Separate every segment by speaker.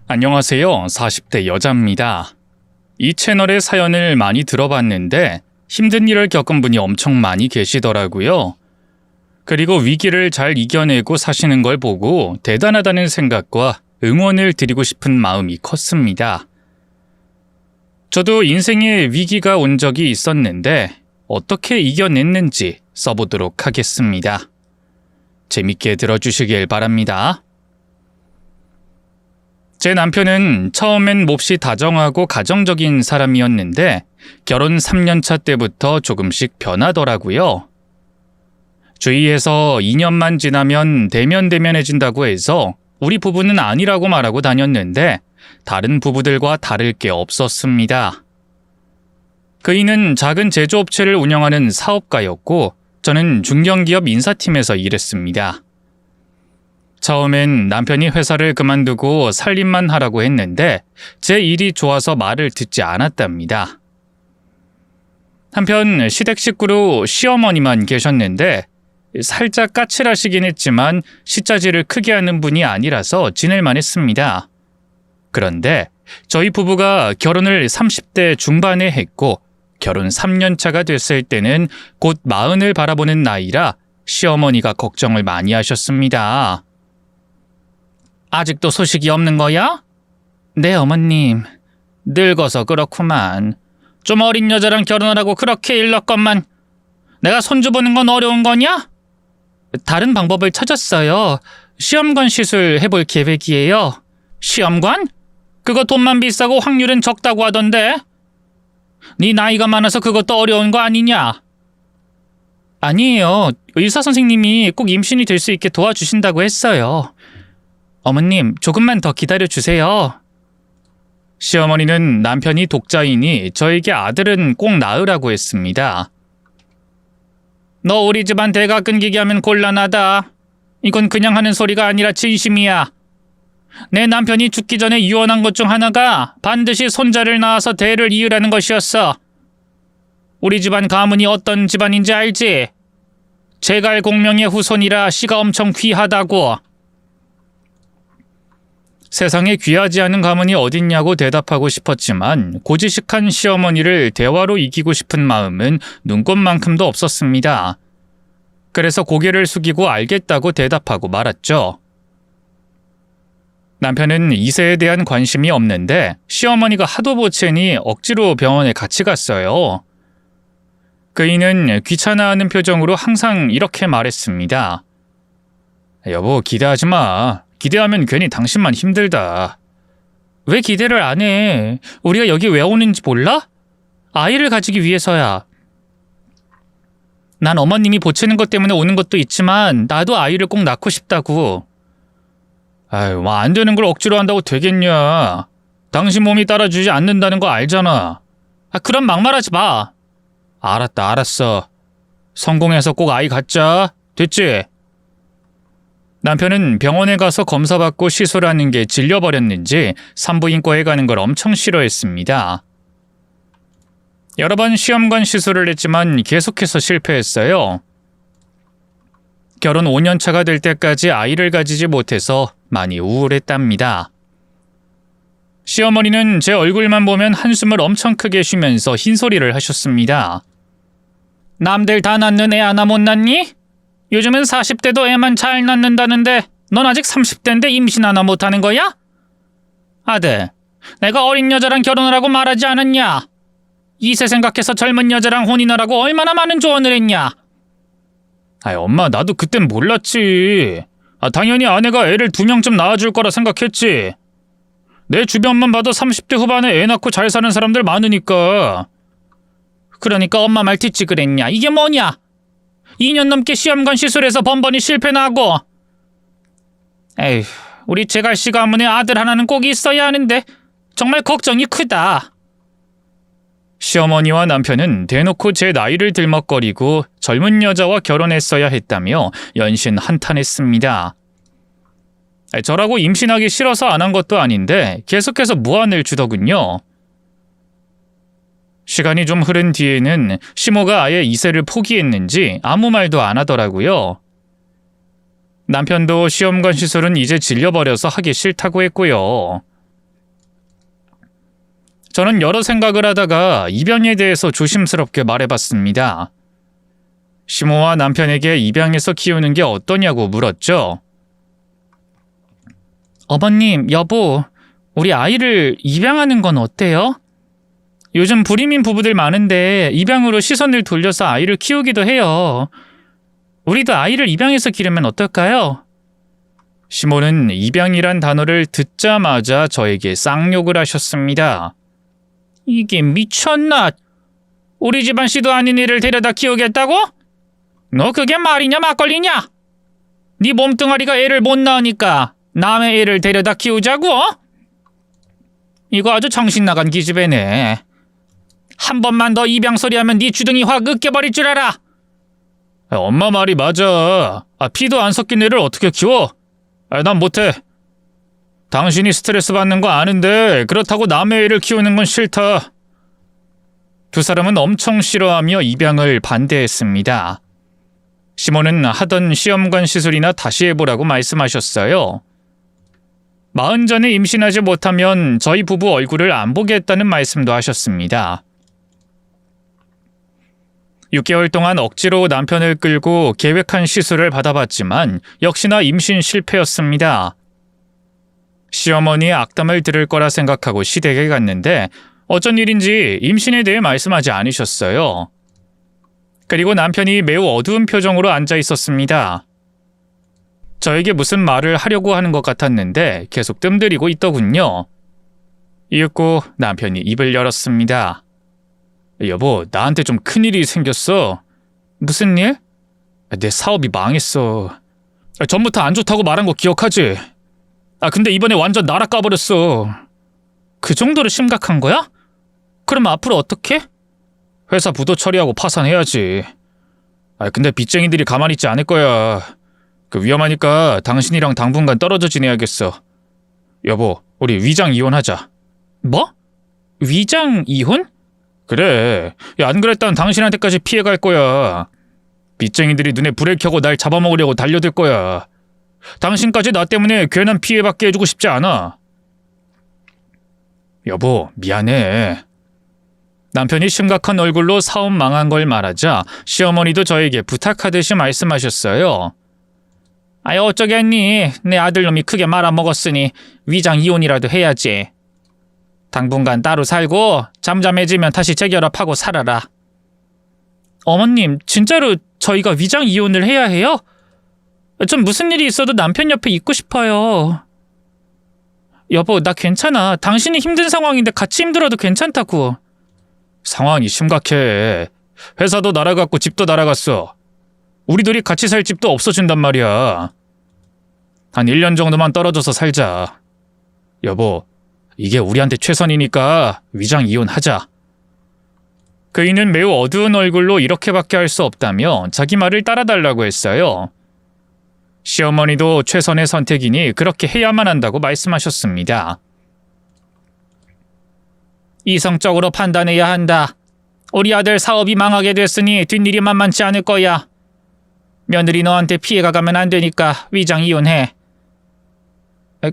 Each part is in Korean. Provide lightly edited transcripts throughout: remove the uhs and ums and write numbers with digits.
Speaker 1: 안녕하세요. 40대 여자입니다. 이 채널의 사연을 많이 들어봤는데 힘든 일을 겪은 분이 엄청 많이 계시더라고요. 그리고 위기를 잘 이겨내고 사시는 걸 보고 대단하다는 생각과 응원을 드리고 싶은 마음이 컸습니다. 저도 인생에 위기가 온 적이 있었는데 어떻게 이겨냈는지 써보도록 하겠습니다. 재밌게 들어주시길 바랍니다. 제 남편은 처음엔 몹시 다정하고 가정적인 사람이었는데 결혼 3년차 때부터 조금씩 변하더라고요. 주위에서 2년만 지나면 대면대면해진다고 해서 우리 부부는 아니라고 말하고 다녔는데 다른 부부들과 다를 게 없었습니다. 그이는 작은 제조업체를 운영하는 사업가였고 저는 중견기업 인사팀에서 일했습니다. 처음엔 남편이 회사를 그만두고 살림만 하라고 했는데 제 일이 좋아서 말을 듣지 않았답니다. 한편 시댁 식구로 시어머니만 계셨는데 살짝 까칠하시긴 했지만 시자질을 크게 하는 분이 아니라서 지낼만 했습니다. 그런데 저희 부부가 결혼을 30대 중반에 했고 결혼 3년 차가 됐을 때는 곧 40을 바라보는 나이라 시어머니가 걱정을 많이 하셨습니다. 아직도 소식이 없는 거야? 네, 어머님. 늙어서 그렇구만. 좀 어린 여자랑 결혼하라고 그렇게 일렀건만 내가 손주 보는 건 어려운 거냐? 다른 방법을 찾았어요. 시험관 시술 해볼 계획이에요. 시험관? 그거 돈만 비싸고 확률은 적다고 하던데. 네 나이가 많아서 그것도 어려운 거 아니냐? 아니에요. 의사 선생님이 꼭 임신이 될 수 있게 도와주신다고 했어요. 어머님, 조금만 더 기다려주세요. 시어머니는 남편이 독자이니 저에게 아들은 꼭 낳으라고 했습니다. 너 우리 집안 대가 끊기게 하면 곤란하다. 이건 그냥 하는 소리가 아니라 진심이야. 내 남편이 죽기 전에 유언한 것 중 하나가 반드시 손자를 낳아서 대를 이으라는 것이었어. 우리 집안 가문이 어떤 집안인지 알지? 제갈공명의 후손이라 씨가 엄청 귀하다고. 세상에 귀하지 않은 가문이 어딨냐고 대답하고 싶었지만 고지식한 시어머니를 대화로 이기고 싶은 마음은 눈꼽만큼도 없었습니다. 그래서 고개를 숙이고 알겠다고 대답하고 말았죠. 남편은 이세에 대한 관심이 없는데 시어머니가 하도 보채니 억지로 병원에 같이 갔어요. 그이는 귀찮아하는 표정으로 항상 이렇게 말했습니다. 여보, 기대하지 마. 기대하면 괜히 당신만 힘들다. 왜 기대를 안 해? 우리가 여기 왜 오는지 몰라? 아이를 가지기 위해서야. 난 어머님이 보채는 것 때문에 오는 것도 있지만 나도 아이를 꼭 낳고 싶다고. 아유, 안 되는 걸 억지로 한다고 되겠냐. 당신 몸이 따라주지 않는다는 거 알잖아. 그럼 막말하지 마. 알았다, 알았어. 성공해서 꼭 아이 갖자. 됐지? 남편은 병원에 가서 검사받고 시술하는 게 질려버렸는지 산부인과에 가는 걸 엄청 싫어했습니다. 여러 번 시험관 시술을 했지만 계속해서 실패했어요. 결혼 5년 차가 될 때까지 아이를 가지지 못해서 많이 우울했답니다. 시어머니는 제 얼굴만 보면 한숨을 엄청 크게 쉬면서 흰소리를 하셨습니다. 남들 다 낳는 애 하나 못 낳니? 요즘은 40대도 애만 잘 낳는다는데 넌 아직 30대인데 임신 하나 못하는 거야? 아들, 내가 어린 여자랑 결혼하라고 말하지 않았냐? 이세 생각해서 젊은 여자랑 혼인하라고 얼마나 많은 조언을 했냐? 엄마, 나도 그땐 몰랐지. 당연히 아내가 애를 2명쯤 낳아줄 거라 생각했지. 내 주변만 봐도 30대 후반에 애 낳고 잘 사는 사람들 많으니까. 그러니까 엄마 말 듣지 그랬냐? 이게 뭐냐? 2년 넘게 시험관 시술해서 번번이 실패나 하고. 에휴, 우리 제갈씨 가문에 아들 하나는 꼭 있어야 하는데 정말 걱정이 크다. 시어머니와 남편은 대놓고 제 나이를 들먹거리고 젊은 여자와 결혼했어야 했다며 연신 한탄했습니다. 저라고 임신하기 싫어서 안 한 것도 아닌데 계속해서 무안을 주더군요. 시간이 좀 흐른 뒤에는 시모가 아예 이세를 포기했는지 아무 말도 안 하더라고요. 남편도 시험관 시술은 이제 질려버려서 하기 싫다고 했고요. 저는 여러 생각을 하다가 입양에 대해서 조심스럽게 말해봤습니다. 시모와 남편에게 입양해서 키우는 게 어떠냐고 물었죠. 어머님, 여보, 우리 아이를 입양하는 건 어때요? 요즘 불임인 부부들 많은데 입양으로 시선을 돌려서 아이를 키우기도 해요. 우리도 아이를 입양해서 기르면 어떨까요? 시모는 입양이란 단어를 듣자마자 저에게 쌍욕을 하셨습니다. 이게 미쳤나? 우리 집안 씨도 아닌 애를 데려다 키우겠다고? 너 그게 말이냐 막걸리냐? 네 몸뚱아리가 애를 못 낳으니까 남의 애를 데려다 키우자고? 이거 아주 정신 나간 기집애네. 한 번만 더 입양 소리하면 네 주둥이 확 으깨버릴 줄 알아. 엄마 말이 맞아. 피도 안 섞인 애를 어떻게 키워? 난 못해. 당신이 스트레스 받는 거 아는데 그렇다고 남의 애를 키우는 건 싫다. 두 사람은 엄청 싫어하며 입양을 반대했습니다. 시모는 하던 시험관 시술이나 다시 해보라고 말씀하셨어요. 40 전에 임신하지 못하면 저희 부부 얼굴을 안 보겠다는 말씀도 하셨습니다. 6개월 동안 억지로 남편을 끌고 계획한 시술을 받아봤지만 역시나 임신 실패였습니다. 시어머니의 악담을 들을 거라 생각하고 시댁에 갔는데 어쩐 일인지 임신에 대해 말씀하지 않으셨어요. 그리고 남편이 매우 어두운 표정으로 앉아 있었습니다. 저에게 무슨 말을 하려고 하는 것 같았는데 계속 뜸들이고 있더군요. 이윽고 남편이 입을 열었습니다. 여보, 나한테 좀 큰일이 생겼어. 무슨 일? 내 사업이 망했어. 전부터 안 좋다고 말한 거 기억하지? 근데 이번에 완전 나락 가버렸어. 그 정도로 심각한 거야? 그럼 앞으로 어떻게? 회사 부도 처리하고 파산해야지. 근데 빚쟁이들이 가만히 있지 않을 거야. 위험하니까 당신이랑 당분간 떨어져 지내야겠어. 여보, 우리 위장 이혼하자. 뭐? 위장 이혼? 그래. 안 그랬다면 당신한테까지 피해갈 거야. 빚쟁이들이 눈에 불을 켜고 날 잡아먹으려고 달려들 거야. 당신까지 나 때문에 괜한 피해받게 해주고 싶지 않아. 여보, 미안해. 남편이 심각한 얼굴로 사업 망한 걸 말하자 시어머니도 저에게 부탁하듯이 말씀하셨어요. 어쩌겠니? 내 아들놈이 크게 말아먹었으니 위장 이혼이라도 해야지. 당분간 따로 살고 잠잠해지면 다시 재결합하고 살아라. 어머님, 진짜로 저희가 위장 이혼을 해야 해요? 전 무슨 일이 있어도 남편 옆에 있고 싶어요. 여보, 나 괜찮아. 당신이 힘든 상황인데 같이 힘들어도 괜찮다고. 상황이 심각해. 회사도 날아갔고 집도 날아갔어. 우리 둘이 같이 살 집도 없어진단 말이야. 한 1년 정도만 떨어져서 살자. 여보, 이게 우리한테 최선이니까 위장 이혼하자. 그이는 매우 어두운 얼굴로 이렇게밖에 할 수 없다며 자기 말을 따라달라고 했어요. 시어머니도 최선의 선택이니 그렇게 해야만 한다고 말씀하셨습니다. 이성적으로 판단해야 한다. 우리 아들 사업이 망하게 됐으니 뒷일이 만만치 않을 거야. 며느리 너한테 피해가 가면 안 되니까 위장 이혼해.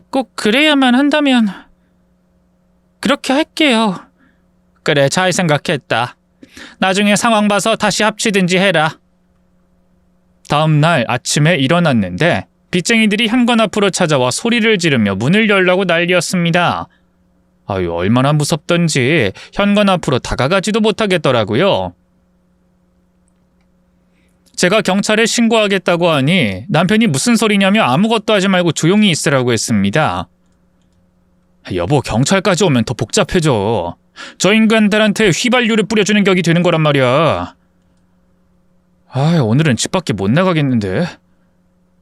Speaker 1: 꼭 그래야만 한다면 그렇게 할게요. 그래, 잘 생각했다. 나중에 상황 봐서 다시 합치든지 해라. 다음 날 아침에 일어났는데 빚쟁이들이 현관 앞으로 찾아와 소리를 지르며 문을 열라고 난리였습니다. 얼마나 무섭던지 현관 앞으로 다가가지도 못하겠더라고요. 제가 경찰에 신고하겠다고 하니 남편이 무슨 소리냐며 아무것도 하지 말고 조용히 있으라고 했습니다. 여보, 경찰까지 오면 더 복잡해져. 저 인간들한테 휘발유를 뿌려주는 격이 되는 거란 말이야. 오늘은 집 밖에 못 나가겠는데.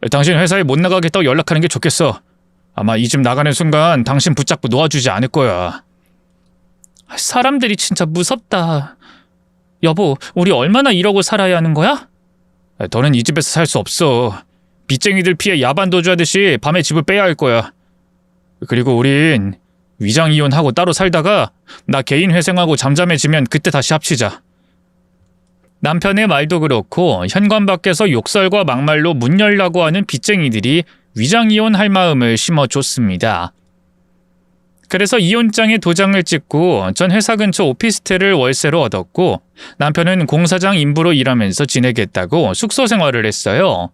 Speaker 1: 당신 회사에 못 나가겠다고 연락하는 게 좋겠어. 아마 이 집 나가는 순간 당신 붙잡고 놓아주지 않을 거야. 사람들이 진짜 무섭다. 여보, 우리 얼마나 이러고 살아야 하는 거야? 더는 이 집에서 살 수 없어. 빚쟁이들 피해 야반도주 하듯이 밤에 집을 빼야 할 거야. 그리고 우린 위장 이혼하고 따로 살다가 나 개인 회생하고 잠잠해지면 그때 다시 합치자. 남편의 말도 그렇고 현관 밖에서 욕설과 막말로 문 열라고 하는 빚쟁이들이 위장 이혼할 마음을 심어줬습니다. 그래서 이혼장에 도장을 찍고 전 회사 근처 오피스텔을 월세로 얻었고 남편은 공사장 인부로 일하면서 지내겠다고 숙소 생활을 했어요.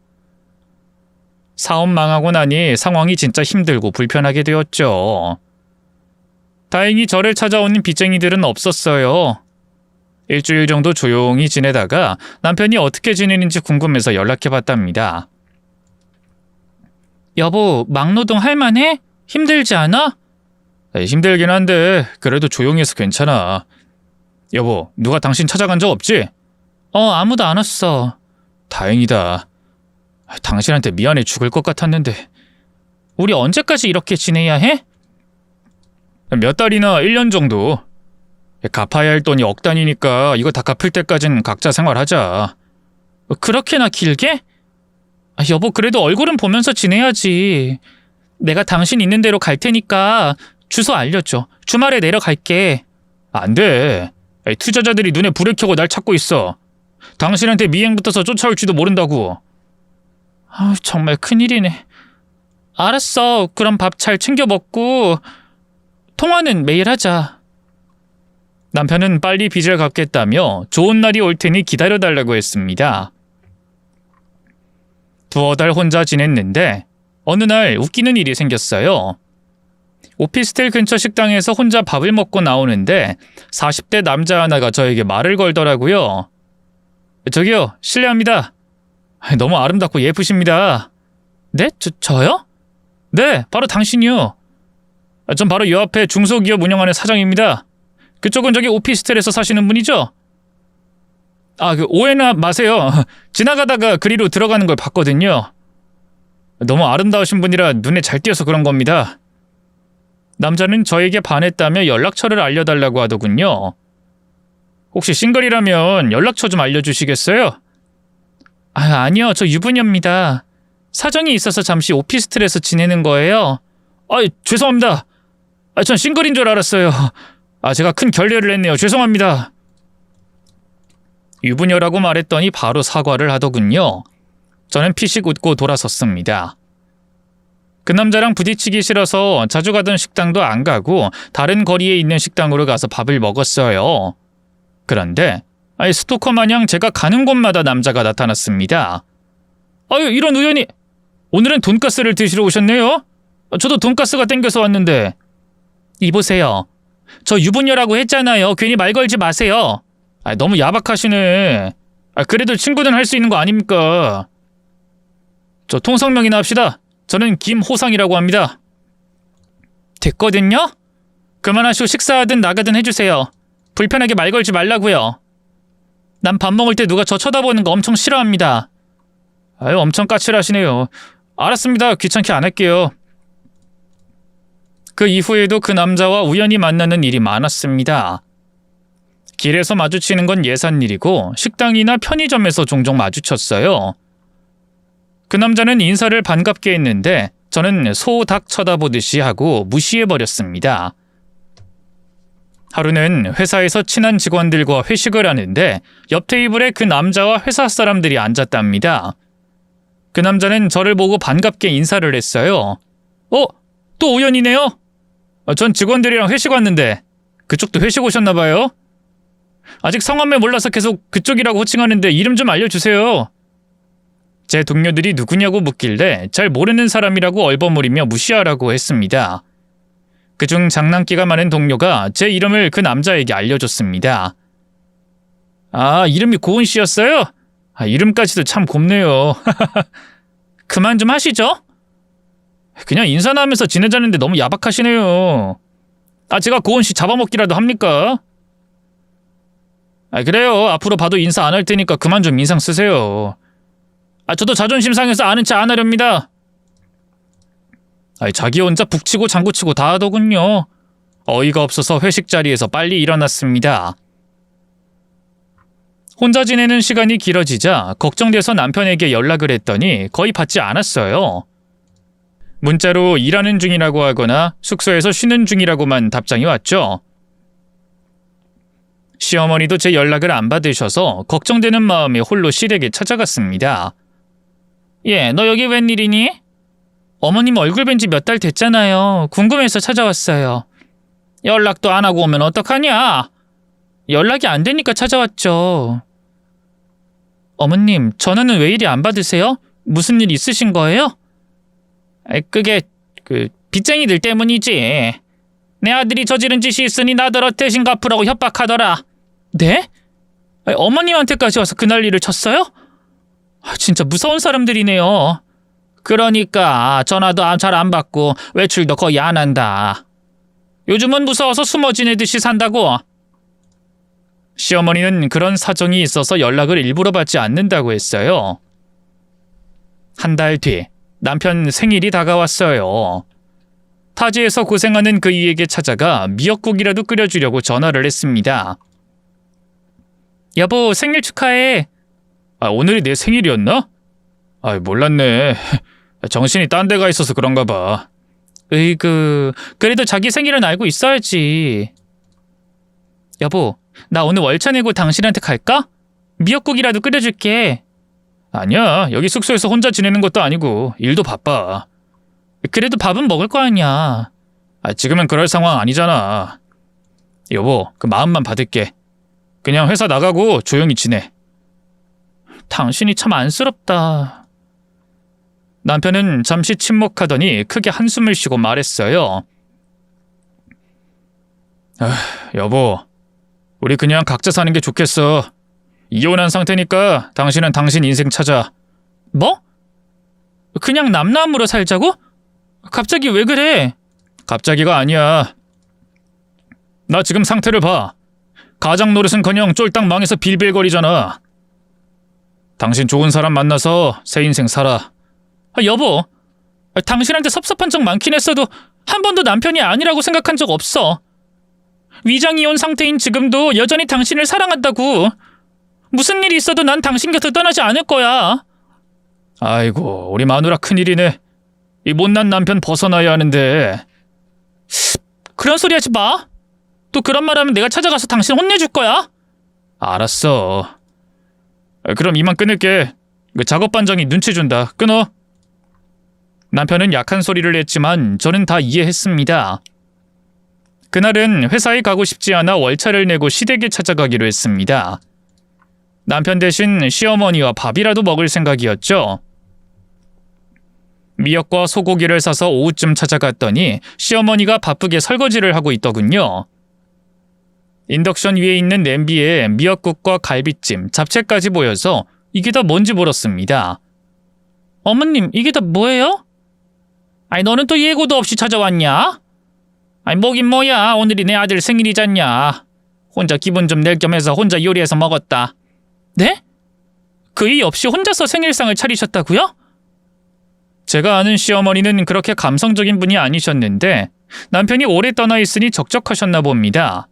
Speaker 1: 사업 망하고 나니 상황이 진짜 힘들고 불편하게 되었죠. 다행히 저를 찾아오는 빚쟁이들은 없었어요. 일주일 정도 조용히 지내다가 남편이 어떻게 지내는지 궁금해서 연락해봤답니다. 여보, 막노동 할만해? 힘들지 않아? 힘들긴 한데 그래도 조용해서 괜찮아. 여보, 누가 당신 찾아간 적 없지? 아무도 안 왔어. 다행이다. 당신한테 미안해 죽을 것 같았는데. 우리 언제까지 이렇게 지내야 해? 몇 달이나 1년 정도. 갚아야 할 돈이 억 단위니까 이거 다 갚을 때까진 각자 생활하자. 그렇게나 길게? 여보, 그래도 얼굴은 보면서 지내야지. 내가 당신 있는 대로 갈 테니까 주소 알려줘. 주말에 내려갈게. 안 돼. 투자자들이 눈에 불을 켜고 날 찾고 있어. 당신한테 미행 붙어서 쫓아올지도 모른다고. 정말 큰일이네. 알았어. 그럼 밥 잘 챙겨 먹고 통화는 매일 하자. 남편은 빨리 빚을 갚겠다며 좋은 날이 올 테니 기다려달라고 했습니다. 두어 달 혼자 지냈는데 어느 날 웃기는 일이 생겼어요. 오피스텔 근처 식당에서 혼자 밥을 먹고 나오는데 40대 남자 하나가 저에게 말을 걸더라고요. 저기요, 실례합니다. 너무 아름답고 예쁘십니다. 네? 저요? 네, 바로 당신이요. 전 바로 요 앞에 중소기업 운영하는 사장입니다. 그쪽은 저기 오피스텔에서 사시는 분이죠? 오해나 마세요. 지나가다가 그리로 들어가는 걸 봤거든요. 너무 아름다우신 분이라 눈에 잘 띄어서 그런 겁니다. 남자는 저에게 반했다며 연락처를 알려달라고 하더군요. 혹시 싱글이라면 연락처 좀 알려주시겠어요? 아니요, 저 유부녀입니다. 사정이 있어서 잠시 오피스텔에서 지내는 거예요. 죄송합니다. 전 싱글인 줄 알았어요. 제가 큰 결례를 했네요. 죄송합니다. 유부녀라고 말했더니 바로 사과를 하더군요. 저는 피식 웃고 돌아섰습니다. 그 남자랑 부딪히기 싫어서 자주 가던 식당도 안 가고 다른 거리에 있는 식당으로 가서 밥을 먹었어요. 그런데 스토커 마냥 제가 가는 곳마다 남자가 나타났습니다. 이런 우연이. 오늘은 돈가스를 드시러 오셨네요? 저도 돈가스가 땡겨서 왔는데. 이보세요. 저 유부녀라고 했잖아요. 괜히 말 걸지 마세요. 너무 야박하시네. 그래도 친구는 할 수 있는 거 아닙니까? 저 통성명이나 합시다. 저는 김호상이라고 합니다. 됐거든요? 그만하시고 식사하든 나가든 해주세요. 불편하게 말 걸지 말라고요. 난 밥 먹을 때 누가 저 쳐다보는 거 엄청 싫어합니다. 엄청 까칠하시네요. 알았습니다. 귀찮게 안 할게요. 그 이후에도 그 남자와 우연히 만나는 일이 많았습니다. 길에서 마주치는 건 예산일이고 식당이나 편의점에서 종종 마주쳤어요. 그 남자는 인사를 반갑게 했는데 저는 소, 닭 쳐다보듯이 하고 무시해버렸습니다. 하루는 회사에서 친한 직원들과 회식을 하는데 옆 테이블에 그 남자와 회사 사람들이 앉았답니다. 그 남자는 저를 보고 반갑게 인사를 했어요. 또 우연이네요? 전 직원들이랑 회식 왔는데 그쪽도 회식 오셨나봐요? 아직 성함을 몰라서 계속 그쪽이라고 호칭하는데 이름 좀 알려주세요. 제 동료들이 누구냐고 묻길래 잘 모르는 사람이라고 얼버무리며 무시하라고 했습니다. 그중 장난기가 많은 동료가 제 이름을 그 남자에게 알려줬습니다. 이름이 고은 씨였어요? 이름까지도 참 곱네요. 그만 좀 하시죠? 그냥 인사나 하면서 지내자는데 너무 야박하시네요. 제가 고은 씨 잡아먹기라도 합니까? 그래요. 앞으로 봐도 인사 안 할 테니까 그만 좀 인상 쓰세요. 저도 자존심 상해서 아는 체 안 하렵니다. 자기 혼자 북치고 장구치고 다 하더군요. 어이가 없어서 회식 자리에서 빨리 일어났습니다. 혼자 지내는 시간이 길어지자 걱정돼서 남편에게 연락을 했더니 거의 받지 않았어요. 문자로 일하는 중이라고 하거나 숙소에서 쉬는 중이라고만 답장이 왔죠. 시어머니도 제 연락을 안 받으셔서 걱정되는 마음에 홀로 시댁에 찾아갔습니다. 너 여기 웬일이니? 어머님 얼굴 뵌 지 몇 달 됐잖아요. 궁금해서 찾아왔어요. 연락도 안 하고 오면 어떡하냐? 연락이 안 되니까 찾아왔죠. 어머님, 전화는 왜 이리 안 받으세요? 무슨 일 있으신 거예요? 그게 빚쟁이들 때문이지. 내 아들이 저지른 짓이 있으니 나더러 대신 갚으라고 협박하더라. 네? 어머님한테까지 와서 그 난리를 쳤어요? 진짜 무서운 사람들이네요. 그러니까 전화도 잘 안 받고 외출도 거의 안 한다. 요즘은 무서워서 숨어 지내듯이 산다고. 시어머니는 그런 사정이 있어서 연락을 일부러 받지 않는다고 했어요. 한 달 뒤 남편 생일이 다가왔어요. 타지에서 고생하는 그이에게 찾아가 미역국이라도 끓여주려고 전화를 했습니다. 여보, 생일 축하해. 오늘이 내 생일이었나? 몰랐네. 정신이 딴 데가 있어서 그런가 봐. 으이그, 그래도 자기 생일은 알고 있어야지. 여보, 나 오늘 월차 내고 당신한테 갈까? 미역국이라도 끓여줄게. 아니야, 여기 숙소에서 혼자 지내는 것도 아니고 일도 바빠. 그래도 밥은 먹을 거 아니야. 지금은 그럴 상황 아니잖아. 여보, 그 마음만 받을게. 그냥 회사 나가고 조용히 지내. 당신이 참 안쓰럽다. 남편은 잠시 침묵하더니 크게 한숨을 쉬고 말했어요. 여보, 우리 그냥 각자 사는 게 좋겠어. 이혼한 상태니까 당신은 당신 인생 찾아. 뭐? 그냥 남남으로 살자고? 갑자기 왜 그래? 갑자기가 아니야. 나 지금 상태를 봐. 가장 노릇은커녕 쫄딱 망해서 빌빌거리잖아. 당신 좋은 사람 만나서 새 인생 살아. 여보, 당신한테 섭섭한 적 많긴 했어도 한 번도 남편이 아니라고 생각한 적 없어. 위장이혼 상태인 지금도 여전히 당신을 사랑한다고. 무슨 일이 있어도 난 당신 곁을 떠나지 않을 거야. 아이고, 우리 마누라 큰일이네. 이 못난 남편 벗어나야 하는데. 그런 소리 하지 마. 또 그런 말하면 내가 찾아가서 당신 혼내줄 거야. 알았어. 그럼 이만 끊을게. 작업 반장이 눈치 준다. 끊어. 남편은 약한 소리를 했지만 저는 다 이해했습니다. 그날은 회사에 가고 싶지 않아 월차를 내고 시댁에 찾아가기로 했습니다. 남편 대신 시어머니와 밥이라도 먹을 생각이었죠. 미역과 소고기를 사서 오후쯤 찾아갔더니 시어머니가 바쁘게 설거지를 하고 있더군요. 인덕션 위에 있는 냄비에 미역국과 갈비찜, 잡채까지 보여서 이게 다 뭔지 물었습니다. 어머님, 이게 다 뭐예요? 너는 또 예고도 없이 찾아왔냐? 뭐긴 뭐야, 오늘이 내 아들 생일이잖냐. 혼자 기분 좀 낼 겸 해서 혼자 요리해서 먹었다. 네? 그이 없이 혼자서 생일상을 차리셨다고요? 제가 아는 시어머니는 그렇게 감성적인 분이 아니셨는데 남편이 오래 떠나 있으니 적적하셨나 봅니다.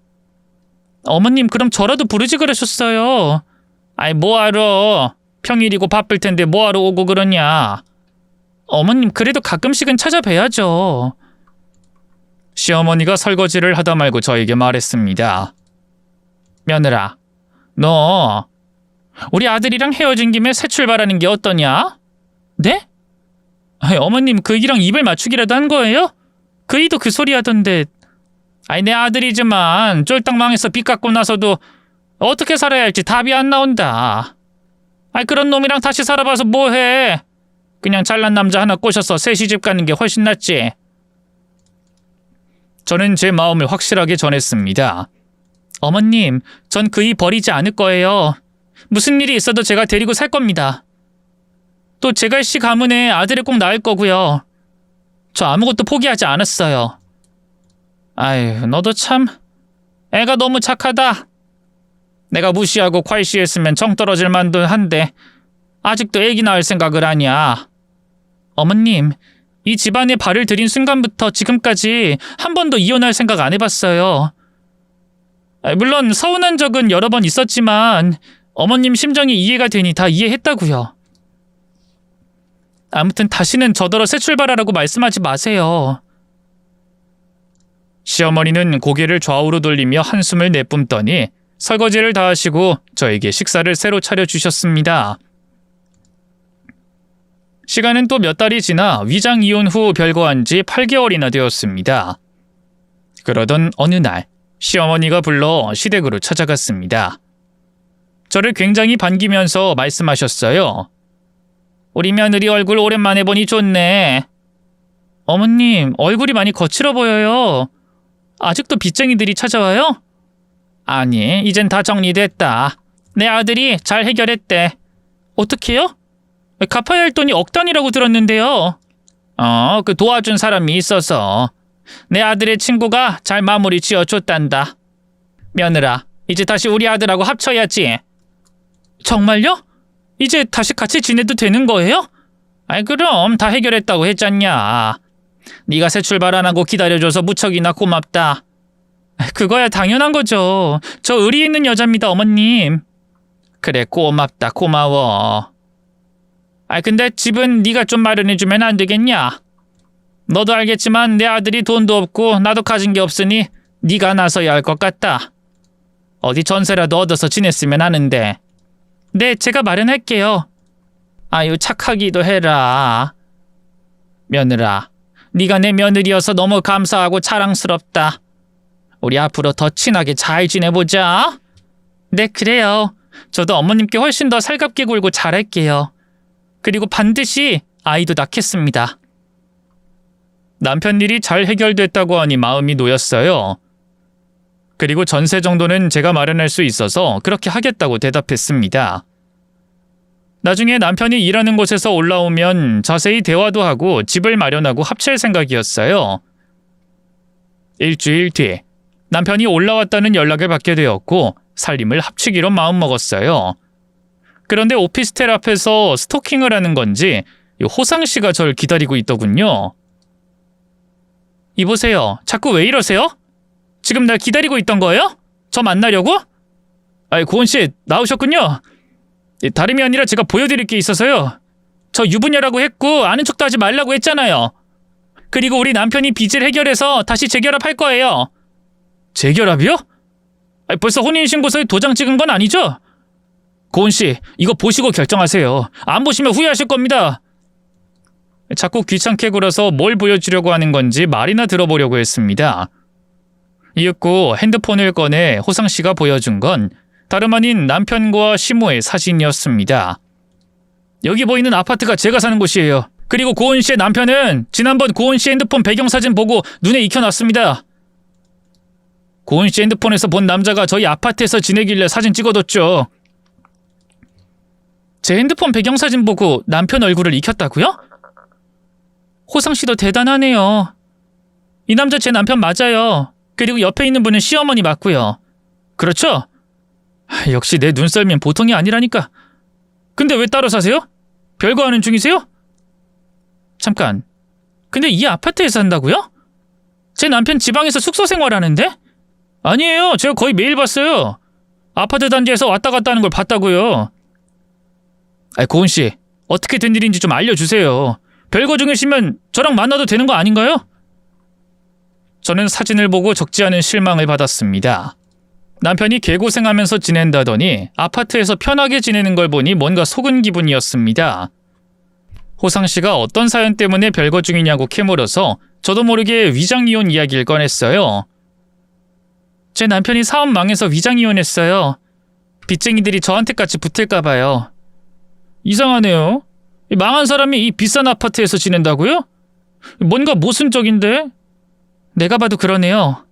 Speaker 1: 어머님, 그럼 저라도 부르지 그러셨어요. 뭐하러. 평일이고 바쁠 텐데 뭐하러 오고 그러냐. 어머님, 그래도 가끔씩은 찾아뵈야죠. 시어머니가 설거지를 하다 말고 저에게 말했습니다. 며느라, 너 우리 아들이랑 헤어진 김에 새 출발하는 게 어떠냐? 네? 어머님, 그이랑 입을 맞추기라도 한 거예요? 그이도 그 소리 하던데. 내 아들이지만 쫄딱 망해서 빚 갚고 나서도 어떻게 살아야 할지 답이 안 나온다. 그런 놈이랑 다시 살아봐서 뭐해. 그냥 잘난 남자 하나 꼬셔서 새 시집 가는 게 훨씬 낫지. 저는 제 마음을 확실하게 전했습니다. 어머님, 전 그이 버리지 않을 거예요. 무슨 일이 있어도 제가 데리고 살 겁니다. 또 제갈씨 가문에 아들을 꼭 낳을 거고요. 저 아무것도 포기하지 않았어요. 아유, 너도 참 애가 너무 착하다. 내가 무시하고 콸시했으면 정 떨어질 만도 한데 아직도 애기 낳을 생각을 하냐. 어머님, 이 집안에 발을 들인 순간부터 지금까지 한 번도 이혼할 생각 안 해봤어요. 물론 서운한 적은 여러 번 있었지만 어머님 심정이 이해가 되니 다 이해했다고요. 아무튼 다시는 저더러 새 출발하라고 말씀하지 마세요. 시어머니는 고개를 좌우로 돌리며 한숨을 내뿜더니 설거지를 다 하시고 저에게 식사를 새로 차려주셨습니다. 시간은 또 몇 달이 지나 위장 이혼 후 별거한 지 8개월이나 되었습니다. 그러던 어느 날 시어머니가 불러 시댁으로 찾아갔습니다. 저를 굉장히 반기면서 말씀하셨어요. 우리 며느리 얼굴 오랜만에 보니 좋네. 어머님, 얼굴이 많이 거칠어 보여요. 아직도 빚쟁이들이 찾아와요? 아니, 이젠 다 정리됐다. 내 아들이 잘 해결했대. 어떻게요? 갚아야 할 돈이 억 단위라고 들었는데요. 그 도와준 사람이 있어서. 내 아들의 친구가 잘 마무리 지어줬단다. 며느라, 이제 다시 우리 아들하고 합쳐야지. 정말요? 이제 다시 같이 지내도 되는 거예요? 아이 그럼 다 해결했다고 했잖냐. 네가 새 출발 안 하고 기다려줘서 무척이나 고맙다. 그거야 당연한 거죠. 저 의리 있는 여자입니다, 어머님. 그래, 고맙다, 고마워. 근데 집은 네가 좀 마련해주면 안 되겠냐? 너도 알겠지만 내 아들이 돈도 없고 나도 가진 게 없으니 네가 나서야 할 것 같다. 어디 전세라도 얻어서 지냈으면 하는데. 네, 제가 마련할게요. 아유, 착하기도 해라. 며느라, 네가 내 며느리여서 너무 감사하고 자랑스럽다. 우리 앞으로 더 친하게 잘 지내보자. 네, 그래요. 저도 어머님께 훨씬 더 살갑게 굴고 잘할게요. 그리고 반드시 아이도 낳겠습니다. 남편 일이 잘 해결됐다고 하니 마음이 놓였어요. 그리고 전세 정도는 제가 마련할 수 있어서 그렇게 하겠다고 대답했습니다. 나중에 남편이 일하는 곳에서 올라오면 자세히 대화도 하고 집을 마련하고 합칠 생각이었어요. 일주일 뒤 남편이 올라왔다는 연락을 받게 되었고 살림을 합치기로 마음먹었어요. 그런데 오피스텔 앞에서 스토킹을 하는 건지 호상 씨가 절 기다리고 있더군요. 이보세요. 자꾸 왜 이러세요? 지금 날 기다리고 있던 거예요? 저 만나려고? 고은 씨 나오셨군요. 다름이 아니라 제가 보여드릴 게 있어서요. 저 유부녀라고 했고 아는 척도 하지 말라고 했잖아요. 그리고 우리 남편이 빚을 해결해서 다시 재결합할 거예요. 재결합이요? 벌써 혼인신고서에 도장 찍은 건 아니죠? 고은 씨, 이거 보시고 결정하세요. 안 보시면 후회하실 겁니다. 자꾸 귀찮게 굴어서 뭘 보여주려고 하는 건지 말이나 들어보려고 했습니다. 이윽고 핸드폰을 꺼내 호상 씨가 보여준 건 다름 아닌 남편과 시모의 사진이었습니다. 여기 보이는 아파트가 제가 사는 곳이에요. 그리고 고은 씨의 남편은 지난번 고은 씨 핸드폰 배경사진 보고 눈에 익혀놨습니다. 고은 씨 핸드폰에서 본 남자가 저희 아파트에서 지내길래 사진 찍어뒀죠. 제 핸드폰 배경사진 보고 남편 얼굴을 익혔다고요? 호상 씨도 대단하네요. 이 남자 제 남편 맞아요. 그리고 옆에 있는 분은 시어머니 맞고요. 그렇죠? 역시 내 눈썰미는 보통이 아니라니까. 근데 왜 따로 사세요? 별거 하는 중이세요? 잠깐. 근데 이 아파트에 산다고요? 제 남편 지방에서 숙소 생활하는데? 아니에요. 제가 거의 매일 봤어요. 아파트 단지에서 왔다 갔다 하는 걸 봤다고요. 고은 씨, 어떻게 된 일인지 좀 알려주세요. 별거 중이시면 저랑 만나도 되는 거 아닌가요? 저는 사진을 보고 적지 않은 실망을 받았습니다. 남편이 개고생하면서 지낸다더니 아파트에서 편하게 지내는 걸 보니 뭔가 속은 기분이었습니다. 호상 씨가 어떤 사연 때문에 별거 중이냐고 캐물어서 저도 모르게 위장이혼 이야기를 꺼냈어요. 제 남편이 사업 망해서 위장이혼했어요. 빚쟁이들이 저한테까지 붙을까 봐요. 이상하네요. 망한 사람이 이 비싼 아파트에서 지낸다고요? 뭔가 모순적인데? 내가 봐도 그러네요.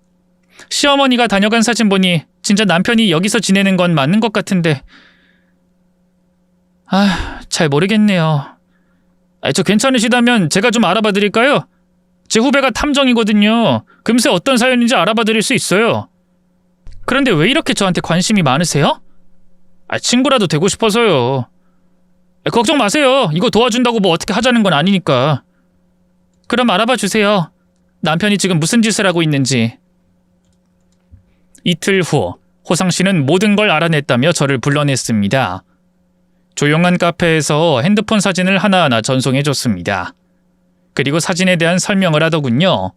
Speaker 1: 시어머니가 다녀간 사진 보니 진짜 남편이 여기서 지내는 건 맞는 것 같은데. 잘 모르겠네요. 저 괜찮으시다면 제가 좀 알아봐 드릴까요? 제 후배가 탐정이거든요. 금세 어떤 사연인지 알아봐 드릴 수 있어요. 그런데 왜 이렇게 저한테 관심이 많으세요? 친구라도 되고 싶어서요. 걱정 마세요. 이거 도와준다고 뭐 어떻게 하자는 건 아니니까. 그럼 알아봐 주세요. 남편이 지금 무슨 짓을 하고 있는지. 이틀 후 호상 씨는 모든 걸 알아냈다며 저를 불러냈습니다. 조용한 카페에서 핸드폰 사진을 하나하나 전송해줬습니다. 그리고 사진에 대한 설명을 하더군요.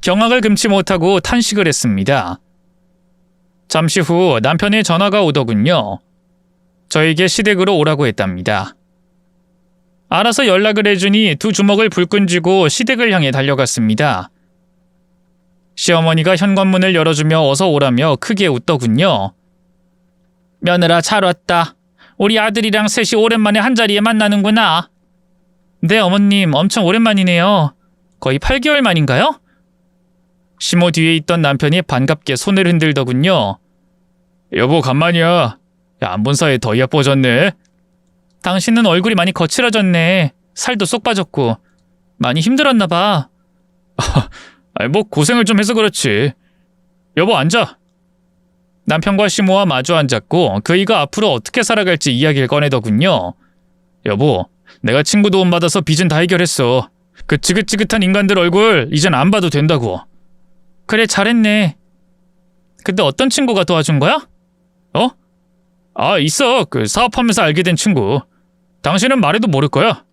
Speaker 1: 경악을 금치 못하고 탄식을 했습니다. 잠시 후 남편의 전화가 오더군요. 저에게 시댁으로 오라고 했답니다. 알아서 연락을 해주니 두 주먹을 불끈 쥐고 시댁을 향해 달려갔습니다. 시어머니가 현관문을 열어주며 어서 오라며 크게 웃더군요. 며느라 잘 왔다. 우리 아들이랑 셋이 오랜만에 한자리에 만나는구나. 네, 어머님 엄청 오랜만이네요. 거의 8개월 만인가요? 시모 뒤에 있던 남편이 반갑게 손을 흔들더군요. 여보 간만이야. 안 본 사이에 더 예뻐졌네. 당신은 얼굴이 많이 거칠어졌네. 살도 쏙 빠졌고. 많이 힘들었나 봐. 뭐 고생을 좀 해서 그렇지. 여보 앉아. 남편과 시모와 마주 앉았고 그이가 앞으로 어떻게 살아갈지 이야기를 꺼내더군요. 여보, 내가 친구 도움 받아서 빚은 다 해결했어. 그 지긋지긋한 인간들 얼굴 이젠 안 봐도 된다고. 그래 잘했네. 근데 어떤 친구가 도와준 거야? 있어. 그 사업하면서 알게 된 친구. 당신은 말해도 모를 거야.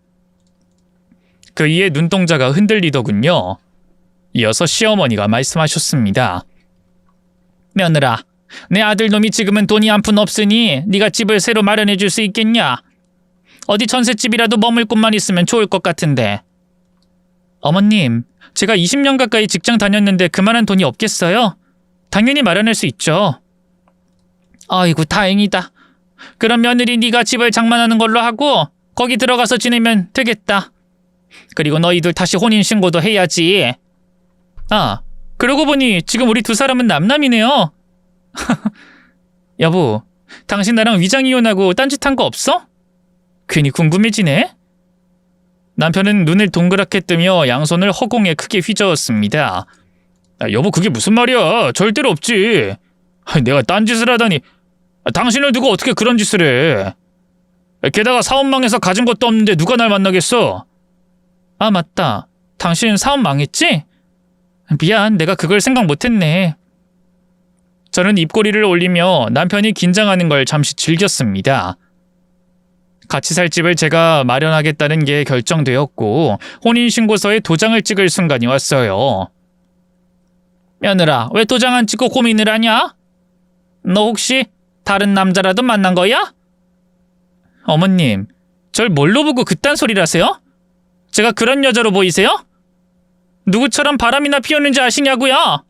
Speaker 1: 그이의 눈동자가 흔들리더군요. 이어서 시어머니가 말씀하셨습니다. 며느라, 내 아들놈이 지금은 돈이 한 푼 없으니 네가 집을 새로 마련해 줄 수 있겠냐? 어디 전셋집이라도 머물 곳만 있으면 좋을 것 같은데. 어머님, 제가 20년 가까이 직장 다녔는데 그만한 돈이 없겠어요? 당연히 마련할 수 있죠. 아이고 다행이다. 그럼 며느리 네가 집을 장만하는 걸로 하고 거기 들어가서 지내면 되겠다. 그리고 너희들 다시 혼인신고도 해야지. 그러고 보니 지금 우리 두 사람은 남남이네요. 여보, 당신 나랑 위장이혼하고 딴짓한 거 없어? 괜히 궁금해지네. 남편은 눈을 동그랗게 뜨며 양손을 허공에 크게 휘저었습니다. 여보 그게 무슨 말이야. 절대로 없지. 내가 딴짓을 하다니. 당신을 두고 어떻게 그런 짓을 해. 게다가 사업 망해서 가진 것도 없는데 누가 날 만나겠어. 맞다. 당신 사업 망했지? 미안, 내가 그걸 생각 못했네. 저는 입꼬리를 올리며 남편이 긴장하는 걸 잠시 즐겼습니다. 같이 살 집을 제가 마련하겠다는 게 결정되었고 혼인신고서에 도장을 찍을 순간이 왔어요. 며느라, 왜 도장 안 찍고 고민을 하냐? 너 혹시 다른 남자라도 만난 거야? 어머님, 절 뭘로 보고 그딴 소리를 하세요? 제가 그런 여자로 보이세요? 누구처럼 바람이나 피우는지 아시냐고요?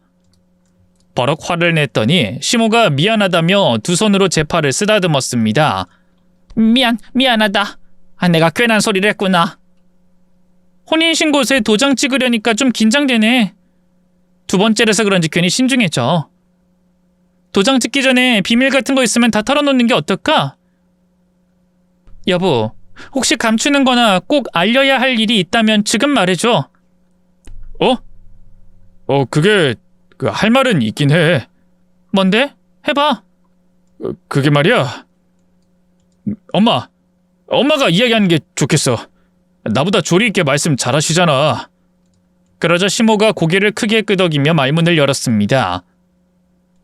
Speaker 1: 버럭 화를 냈더니 시모가 미안하다며 두 손으로 제 팔을 쓰다듬었습니다. 미안하다. 내가 괜한 소리를 했구나. 혼인신고서에 도장 찍으려니까 좀 긴장되네. 두 번째라서 그런지 괜히 신중해져. 도장 찍기 전에 비밀 같은 거 있으면 다 털어놓는 게 어떨까? 여보, 혹시 감추는 거나 꼭 알려야 할 일이 있다면 지금 말해줘. 그게 할 말은 있긴 해. 뭔데? 해봐. 그게 말이야. 엄마가 이야기하는 게 좋겠어. 나보다 조리 있게 말씀 잘하시잖아. 그러자 시모가 고개를 크게 끄덕이며 말문을 열었습니다.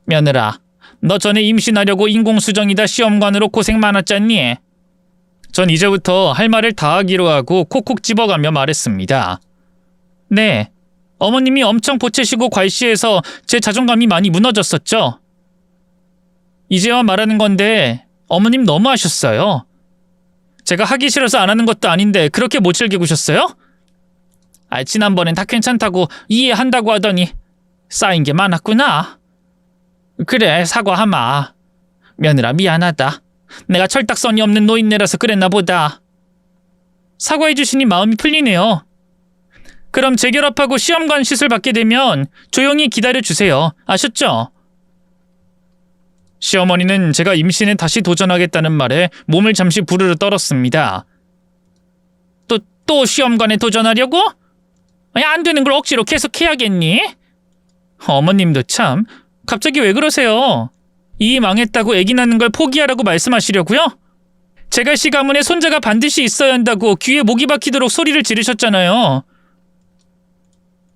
Speaker 1: 며느라, 너 전에 임신하려고 인공수정이다 시험관으로 고생 많았잖니? 전 이제부터 할 말을 다 하기로 하고 콕콕 집어가며 말했습니다. 네, 어머님이 엄청 보채시고 괄시해서 제 자존감이 많이 무너졌었죠. 이제와 말하는 건데 어머님 너무하셨어요. 제가 하기 싫어서 안 하는 것도 아닌데 그렇게 못 즐기고셨어요? 지난번엔 다 괜찮다고 이해한다고 하더니 쌓인 게 많았구나. 그래, 사과하마. 며느라 미안하다. 내가 철딱선이 없는 노인네라서 그랬나 보다. 사과해 주시니 마음이 풀리네요. 그럼 재결합하고 시험관 시술 받게 되면 조용히 기다려주세요. 아셨죠? 시어머니는 제가 임신에 다시 도전하겠다는 말에 몸을 잠시 부르르 떨었습니다. 또 시험관에 도전하려고? 안 되는 걸 억지로 계속 해야겠니? 어머님도 참, 갑자기 왜 그러세요? 이 망했다고 아기 낳는 걸 포기하라고 말씀하시려고요? 제갈씨 가문에 손자가 반드시 있어야 한다고 귀에 목이 박히도록 소리를 지르셨잖아요.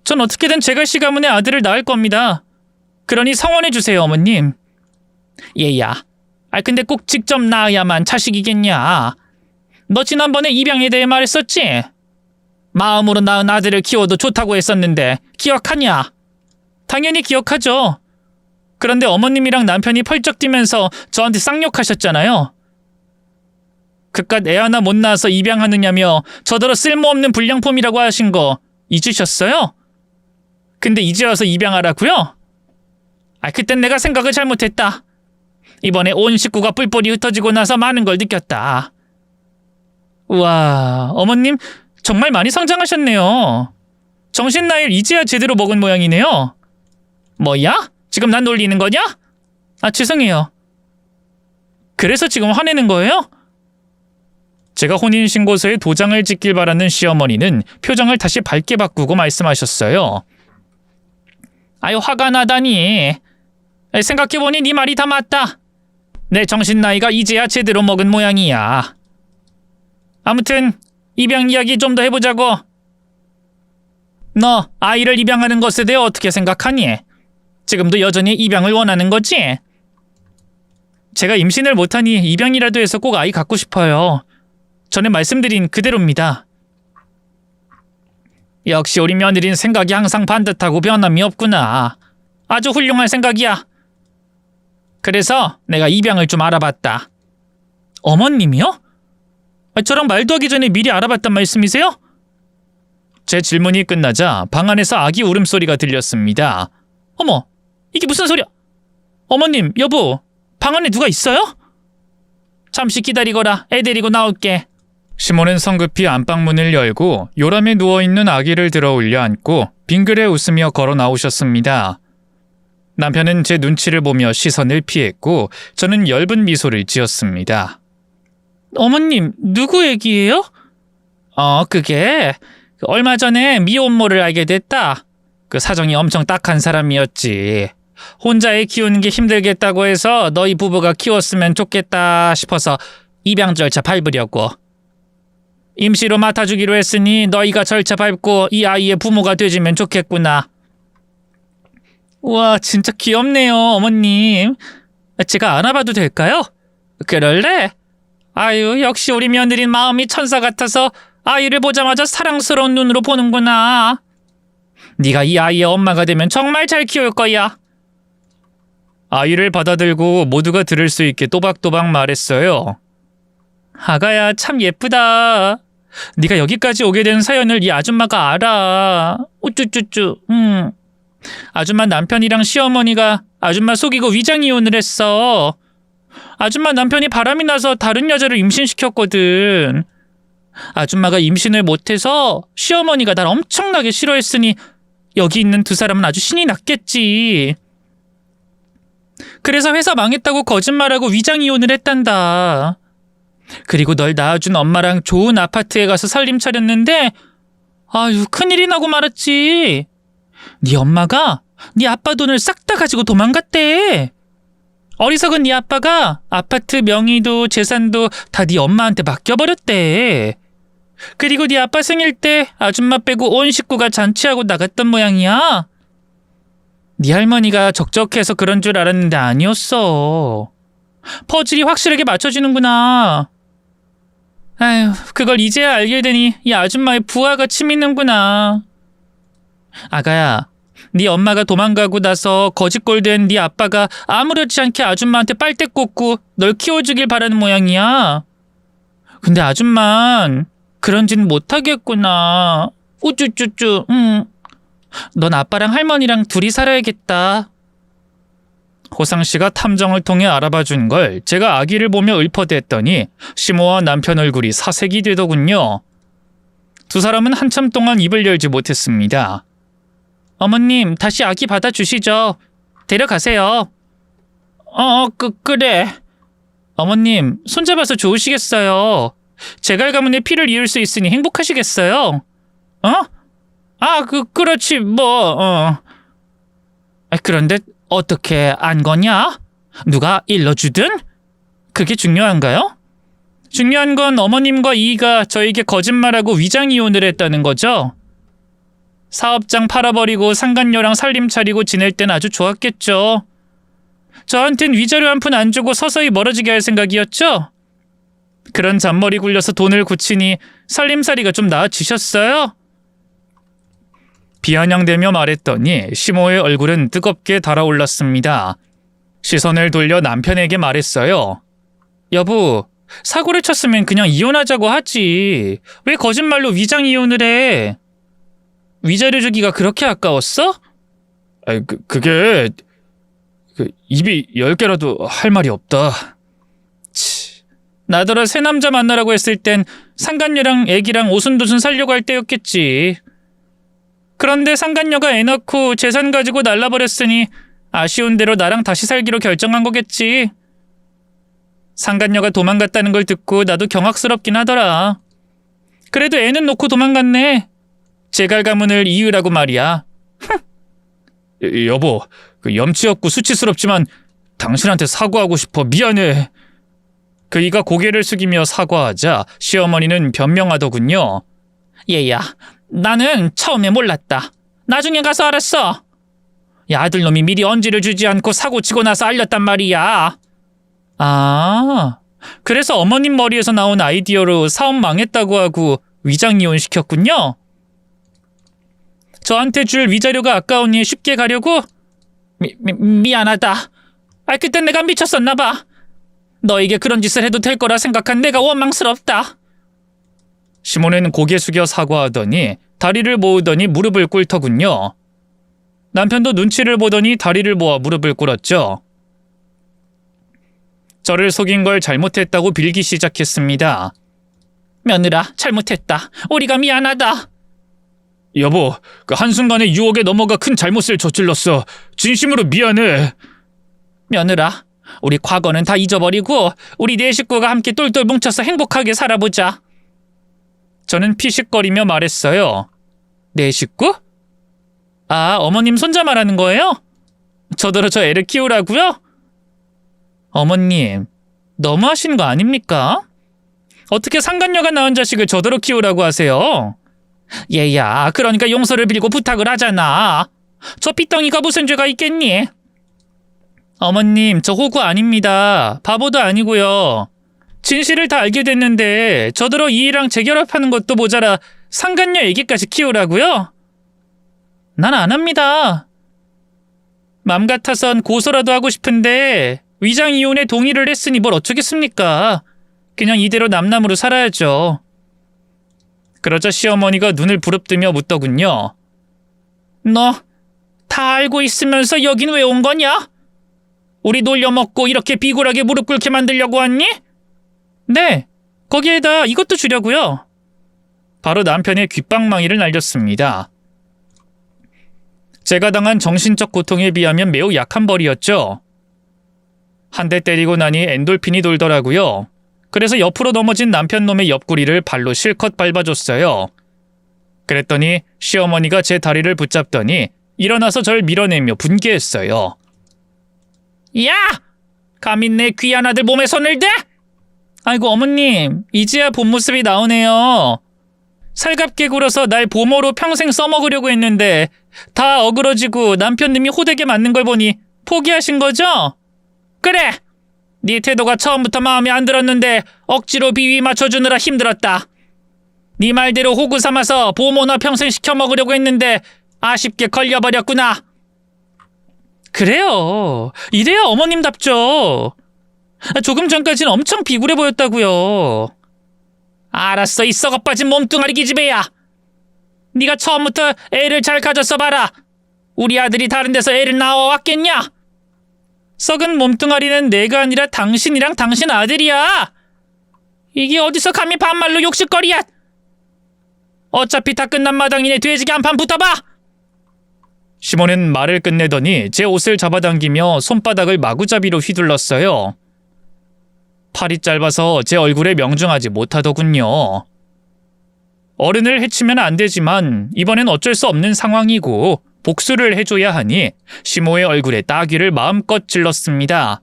Speaker 1: 전 어떻게든 제갈씨 가문의 아들을 낳을 겁니다. 그러니 성원해주세요, 어머님. 얘야, 근데 꼭 직접 낳아야만 자식이겠냐? 너 지난번에 입양에 대해 말했었지? 마음으로 낳은 아들을 키워도 좋다고 했었는데 기억하냐? 당연히 기억하죠. 그런데 어머님이랑 남편이 펄쩍 뛰면서 저한테 쌍욕하셨잖아요. 그깟 애 하나 못 낳아서 입양하느냐며 저더러 쓸모없는 불량품이라고 하신 거 잊으셨어요? 근데 이제 와서 입양하라고요? 그땐 내가 생각을 잘못했다. 이번에 온 식구가 뿔뿔이 흩어지고 나서 많은 걸 느꼈다. 우와, 어머님 정말 많이 성장하셨네요. 정신나이를 이제야 제대로 먹은 모양이네요. 뭐야? 지금 난 놀리는 거냐? 죄송해요. 그래서 지금 화내는 거예요? 제가 혼인신고서에 도장을 찍길 바라는 시어머니는 표정을 다시 밝게 바꾸고 말씀하셨어요. 화가 나다니. 생각해보니 네 말이 다 맞다. 내 정신나이가 이제야 제대로 먹은 모양이야. 아무튼 입양 이야기 좀 더 해보자고. 너 아이를 입양하는 것에 대해 어떻게 생각하니? 지금도 여전히 입양을 원하는 거지? 제가 임신을 못하니 입양이라도 해서 꼭 아이 갖고 싶어요. 전에 말씀드린 그대로입니다. 역시 우리 며느리는 생각이 항상 반듯하고 변함이 없구나. 아주 훌륭한 생각이야. 그래서 내가 입양을 좀 알아봤다. 어머님이요? 저랑 말도 하기 전에 미리 알아봤단 말씀이세요? 제 질문이 끝나자 방 안에서 아기 울음소리가 들렸습니다. 어머, 이게 무슨 소리야? 어머님, 여보, 방 안에 누가 있어요? 잠시 기다리거라. 애 데리고 나올게. 시몬은 성급히 안방문을 열고 요람에 누워있는 아기를 들어 올려 안고 빙그레 웃으며 걸어 나오셨습니다. 남편은 제 눈치를 보며 시선을 피했고 저는 엷은 미소를 지었습니다. 어머님, 누구 얘기예요? 그게 얼마 전에 미혼모를 알게 됐다. 그 사정이 엄청 딱한 사람이었지. 혼자 애 키우는 게 힘들겠다고 해서 너희 부부가 키웠으면 좋겠다 싶어서 입양 절차 밟으려고. 임시로 맡아주기로 했으니 너희가 절차 밟고 이 아이의 부모가 되주면 좋겠구나. 우와, 진짜 귀엽네요, 어머님. 제가 안아봐도 될까요? 그럴래? 역시 우리 며느린 마음이 천사 같아서 아이를 보자마자 사랑스러운 눈으로 보는구나. 네가 이 아이의 엄마가 되면 정말 잘 키울 거야. 아이를 받아들고 모두가 들을 수 있게 또박또박 말했어요. 아가야, 참 예쁘다. 네가 여기까지 오게 된 사연을 이 아줌마가 알아. 우쭈쭈쭈. 아줌마 남편이랑 시어머니가 아줌마 속이고 위장 이혼을 했어. 아줌마 남편이 바람이 나서 다른 여자를 임신시켰거든. 아줌마가 임신을 못해서 시어머니가 날 엄청나게 싫어했으니 여기 있는 두 사람은 아주 신이 났겠지. 그래서 회사 망했다고 거짓말하고 위장 이혼을 했단다. 그리고 널 낳아준 엄마랑 좋은 아파트에 가서 살림 차렸는데 큰일이 나고 말았지. 네 엄마가 네 아빠 돈을 싹 다 가지고 도망갔대. 어리석은 네 아빠가 아파트 명의도 재산도 다 네 엄마한테 맡겨버렸대. 그리고 네 아빠 생일 때 아줌마 빼고 온 식구가 잔치하고 나갔던 모양이야. 네 할머니가 적적해서 그런 줄 알았는데 아니었어. 퍼즐이 확실하게 맞춰지는구나. 그걸 이제야 알게 되니 이 아줌마의 부하가 치미는구나. 아가야, 네 엄마가 도망가고 나서 거짓골된 네 아빠가 아무렇지 않게 아줌마한테 빨대 꽂고 널 키워주길 바라는 모양이야. 근데 아줌만 그런 짓 못하겠구나. 우쭈쭈쭈. 넌 아빠랑 할머니랑 둘이 살아야겠다. 호상씨가 탐정을 통해 알아봐준 걸 제가 아기를 보며 읊어댔더니 시모와 남편 얼굴이 사색이 되더군요. 두 사람은 한참 동안 입을 열지 못했습니다. 어머님, 다시 아기 받아주시죠. 데려가세요. 그래. 어머님, 손잡아서 좋으시겠어요. 제갈 가문의 피를 이을 수 있으니 행복하시겠어요. 그렇지 뭐. 그런데 어떻게 안 거냐? 누가 일러주든? 그게 중요한가요? 중요한 건 어머님과 이가 저에게 거짓말하고 위장 이혼을 했다는 거죠. 사업장 팔아버리고 상간녀랑 살림 차리고 지낼 땐 아주 좋았겠죠. 저한텐 위자료 한 푼 안 주고 서서히 멀어지게 할 생각이었죠. 그런 잔머리 굴려서 돈을 굳히니 살림살이가 좀 나아지셨어요? 비아냥대며 말했더니 시모의 얼굴은 뜨겁게 달아올랐습니다. 시선을 돌려 남편에게 말했어요. 여보, 사고를 쳤으면 그냥 이혼하자고 하지. 왜 거짓말로 위장 이혼을 해? 위자료 주기가 그렇게 아까웠어? 그게 입이 10개라도 할 말이 없다. 치, 나더러 새 남자 만나라고 했을 땐 상간녀랑 애기랑 오순도순 살려고 할 때였겠지. 그런데 상간녀가 애 낳고 재산 가지고 날라버렸으니 아쉬운 대로 나랑 다시 살기로 결정한 거겠지. 상간녀가 도망갔다는 걸 듣고 나도 경악스럽긴 하더라. 그래도 애는 놓고 도망갔네. 제갈 가문을 이으라고 말이야. 여보, 염치 없고 수치스럽지만 당신한테 사과하고 싶어. 미안해. 그이가 고개를 숙이며 사과하자 시어머니는 변명하더군요. 얘야, 나는 처음에 몰랐다. 나중에 가서 알았어. 야, 아들놈이 미리 언지를 주지 않고 사고치고 나서 알렸단 말이야. 아, 그래서 어머님 머리에서 나온 아이디어로 사업 망했다고 하고 위장이혼 시켰군요. 저한테 줄 위자료가 아까우니 쉽게 가려고? 미안하다. 그땐 내가 미쳤었나 봐. 너에게 그런 짓을 해도 될 거라 생각한 내가 원망스럽다. 시몬은 고개 숙여 사과하더니 다리를 모으더니 무릎을 꿇더군요. 남편도 눈치를 보더니 다리를 모아 무릎을 꿇었죠. 저를 속인 걸 잘못했다고 빌기 시작했습니다. 며느라, 잘못했다. 우리가 미안하다. 여보, 한순간에 유혹에 넘어가 큰 잘못을 저질렀어. 진심으로 미안해. 며느라, 우리 과거는 다 잊어버리고 우리 네 식구가 함께 똘똘 뭉쳐서 행복하게 살아보자. 저는 피식거리며 말했어요. 네 식구? 아, 어머님 손자 말하는 거예요? 저더러 저 애를 키우라고요? 어머님, 너무하신 거 아닙니까? 어떻게 상간녀가 낳은 자식을 저더러 키우라고 하세요? 얘야, 그러니까 용서를 빌고 부탁을 하잖아. 저 삐덩이가 무슨 죄가 있겠니? 어머님, 저 호구 아닙니다. 바보도 아니고요. 진실을 다 알게 됐는데 저더러 이이랑 재결합하는 것도 모자라 상간녀 애기까지 키우라고요? 난 안 합니다. 맘 같아선 고소라도 하고 싶은데 위장 이혼에 동의를 했으니 뭘 어쩌겠습니까? 그냥 이대로 남남으로 살아야죠. 그러자 시어머니가 눈을 부릅뜨며 묻더군요. 너 다 알고 있으면서 여긴 왜 온 거냐? 우리 놀려먹고 이렇게 비굴하게 무릎 꿇게 만들려고 왔니? 네, 거기에다 이것도 주려고요. 바로 남편의 귓방망이를 날렸습니다. 제가 당한 정신적 고통에 비하면 매우 약한 벌이었죠. 한 대 때리고 나니 엔돌핀이 돌더라고요. 그래서 옆으로 넘어진 남편놈의 옆구리를 발로 실컷 밟아줬어요. 그랬더니 시어머니가 제 다리를 붙잡더니 일어나서 절 밀어내며 분개했어요. 야! 감히 내 귀한 아들 몸에 손을 대? 아이고 어머님, 이제야 본 모습이 나오네요. 살갑게 굴어서 날 보모로 평생 써먹으려고 했는데 다 어그러지고 남편님이 호되게 맞는 걸 보니 포기하신 거죠? 그래! 네 태도가 처음부터 마음에 안 들었는데 억지로 비위 맞춰주느라 힘들었다. 네 말대로 호구 삼아서 보모나 평생 시켜먹으려고 했는데 아쉽게 걸려버렸구나. 그래요. 이래야 어머님답죠. 조금 전까진 엄청 비굴해 보였다고요. 알았어, 이 썩어빠진 몸뚱아리 기집애야. 네가 처음부터 애를 잘 가졌어 봐라. 우리 아들이 다른 데서 애를 낳아왔겠냐? 썩은 몸뚱아리는 내가 아니라 당신이랑 당신 아들이야. 이게 어디서 감히 반말로 욕실거리야. 어차피 다 끝난 마당이네. 돼지기 한 판 붙어봐. 시몬은 말을 끝내더니 제 옷을 잡아당기며 손바닥을 마구잡이로 휘둘렀어요. 팔이 짧아서 제 얼굴에 명중하지 못하더군요. 어른을 해치면 안 되지만 이번엔 어쩔 수 없는 상황이고 복수를 해줘야 하니 시모의 얼굴에 따귀를 마음껏 찔렀습니다.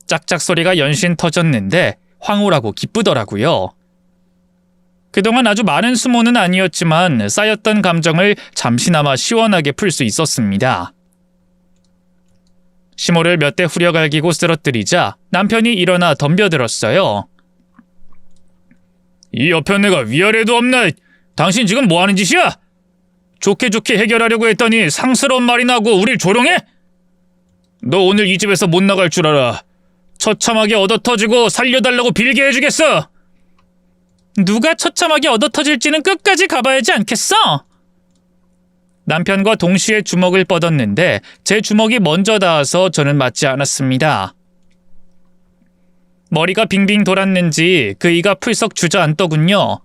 Speaker 1: 짝짝 소리가 연신 터졌는데 황홀하고 기쁘더라고요. 그동안 아주 많은 수모는 아니었지만 쌓였던 감정을 잠시나마 시원하게 풀 수 있었습니다. 시모를 몇 대 후려갈기고 쓰러뜨리자 남편이 일어나 덤벼들었어요. 이 여편네가 위아래도 없나? 당신 지금 뭐하는 짓이야? 좋게 좋게 해결하려고 했더니 상스러운 말이나 하고 우릴 조롱해? 너 오늘 이 집에서 못 나갈 줄 알아. 처참하게 얻어터지고 살려달라고 빌게 해주겠어. 누가 처참하게 얻어터질지는 끝까지 가봐야지 않겠어? 남편과 동시에 주먹을 뻗었는데 제 주먹이 먼저 닿아서 저는 맞지 않았습니다. 머리가 빙빙 돌았는지 그 이가 풀썩 주저앉더군요.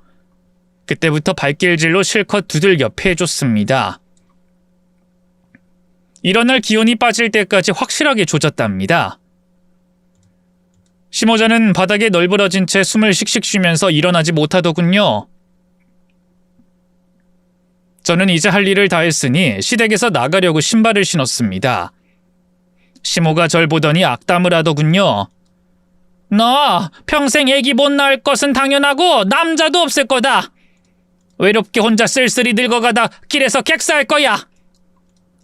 Speaker 1: 그때부터 발길질로 실컷 두들겨 패해줬습니다. 일어날 기운이 빠질 때까지 확실하게 조졌답니다. 심호자는 바닥에 널브러진 채 숨을 씩씩 쉬면서 일어나지 못하더군요. 저는 이제 할 일을 다 했으니 시댁에서 나가려고 신발을 신었습니다. 심호가 절 보더니 악담을 하더군요. 너 평생 애기 못 낳을 것은 당연하고 남자도 없을 거다. 외롭게 혼자 쓸쓸히 늙어가다 길에서 객사할 거야.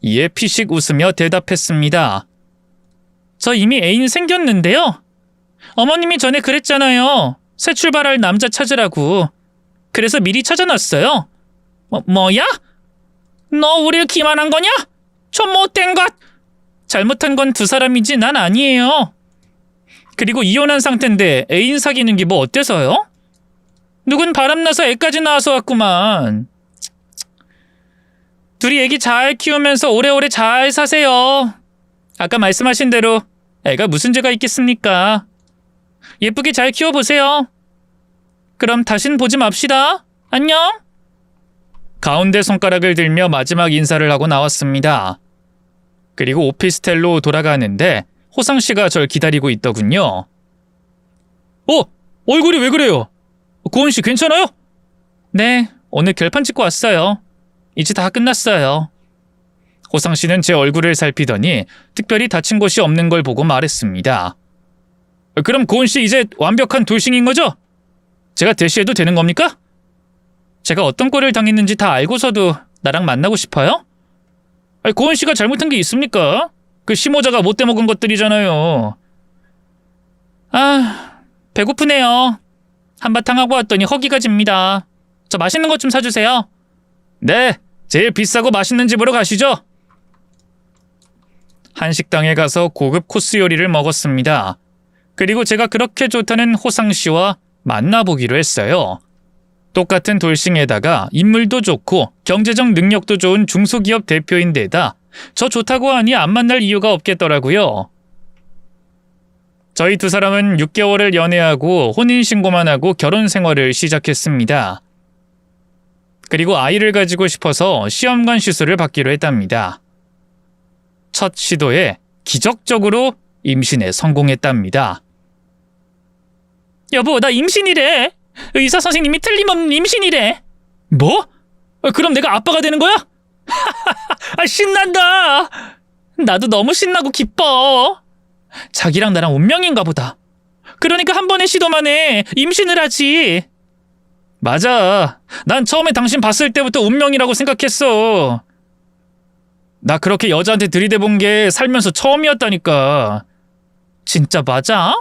Speaker 1: 이에 피식 웃으며 대답했습니다. 저 이미 애인 생겼는데요. 어머님이 전에 그랬잖아요. 새 출발할 남자 찾으라고. 그래서 미리 찾아놨어요. 뭐야? 너 우릴 기만한 거냐? 저 못된 것! 잘못한 건 두 사람이지 난 아니에요. 그리고 이혼한 상태인데 애인 사귀는 게 뭐 어때서요? 누군 바람나서 애까지 낳아서 왔구만. 둘이 애기 잘 키우면서 오래오래 잘 사세요. 아까 말씀하신 대로 애가 무슨 죄가 있겠습니까? 예쁘게 잘 키워보세요. 그럼 다신 보지 맙시다. 안녕. 가운데 손가락을 들며 마지막 인사를 하고 나왔습니다. 그리고 오피스텔로 돌아가는데 호상 씨가 절 기다리고 있더군요. 얼굴이 왜 그래요? 고은 씨 괜찮아요? 네, 오늘 결판 찍고 왔어요. 이제 다 끝났어요. 호상 씨는 제 얼굴을 살피더니 특별히 다친 곳이 없는 걸 보고 말했습니다. 그럼 고은 씨 이제 완벽한 돌싱인 거죠? 제가 대시해도 되는 겁니까? 제가 어떤 꼴을 당했는지 다 알고서도 나랑 만나고 싶어요? 고은 씨가 잘못한 게 있습니까? 그 심호자가 못돼 먹은 것들이잖아요. 배고프네요. 한바탕 하고 왔더니 허기가 집니다. 저 맛있는 것 좀 사주세요. 네, 제일 비싸고 맛있는 집으로 가시죠. 한식당에 가서 고급 코스 요리를 먹었습니다. 그리고 제가 그렇게 좋다는 호상 씨와 만나보기로 했어요. 똑같은 돌싱에다가 인물도 좋고 경제적 능력도 좋은 중소기업 대표인데다 저 좋다고 하니 안 만날 이유가 없겠더라고요. 저희 두 사람은 6개월을 연애하고 혼인신고만 하고 결혼 생활을 시작했습니다. 그리고 아이를 가지고 싶어서 시험관 시술을 받기로 했답니다. 첫 시도에 기적적으로 임신에 성공했답니다. 여보, 나 임신이래. 의사 선생님이 틀림없는 임신이래. 뭐? 그럼 내가 아빠가 되는 거야? 신난다. 나도 너무 신나고 기뻐. 자기랑 나랑 운명인가 보다. 그러니까 한 번의 시도만 해 임신을 하지. 맞아. 난 처음에 당신 봤을 때부터 운명이라고 생각했어. 나 그렇게 여자한테 들이대본 게 살면서 처음이었다니까. 진짜 맞아?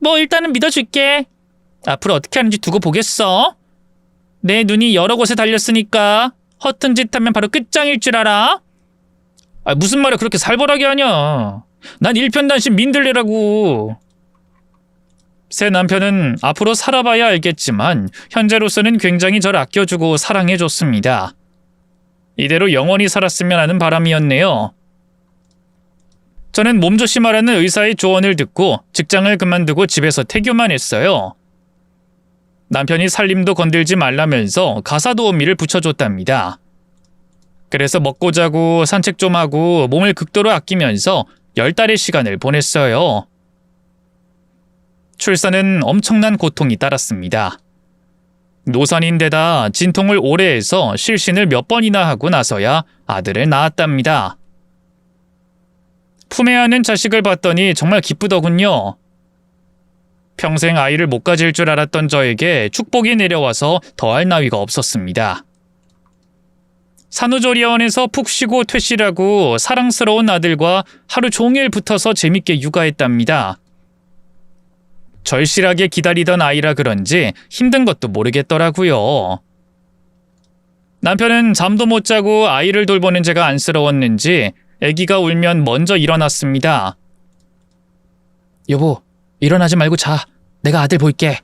Speaker 1: 뭐 일단은 믿어줄게. 앞으로 어떻게 하는지 두고 보겠어. 내 눈이 여러 곳에 달렸으니까 허튼 짓 하면 바로 끝장일 줄 알아. 무슨 말을 그렇게 살벌하게 하냐. 난 일편단심 민들레라고. 새 남편은 앞으로 살아봐야 알겠지만 현재로서는 굉장히 절 아껴주고 사랑해줬습니다. 이대로 영원히 살았으면 하는 바람이었네요. 저는 몸조심하라는 의사의 조언을 듣고 직장을 그만두고 집에서 태교만 했어요. 남편이 살림도 건들지 말라면서 가사도우미를 붙여줬답니다. 그래서 먹고 자고 산책 좀 하고 몸을 극도로 아끼면서 10달의 시간을 보냈어요. 출산은 엄청난 고통이 따랐습니다. 노산인데다 진통을 오래 해서 실신을 몇 번이나 하고 나서야 아들을 낳았답니다. 품에 안은 자식을 봤더니 정말 기쁘더군요. 평생 아이를 못 가질 줄 알았던 저에게 축복이 내려와서 더할 나위가 없었습니다. 산후조리원에서 푹 쉬고 퇴실하고 사랑스러운 아들과 하루 종일 붙어서 재밌게 육아했답니다. 절실하게 기다리던 아이라 그런지 힘든 것도 모르겠더라고요. 남편은 잠도 못 자고 아이를 돌보는 제가 안쓰러웠는지 아기가 울면 먼저 일어났습니다. 여보, 일어나지 말고 자. 내가 아들 볼게.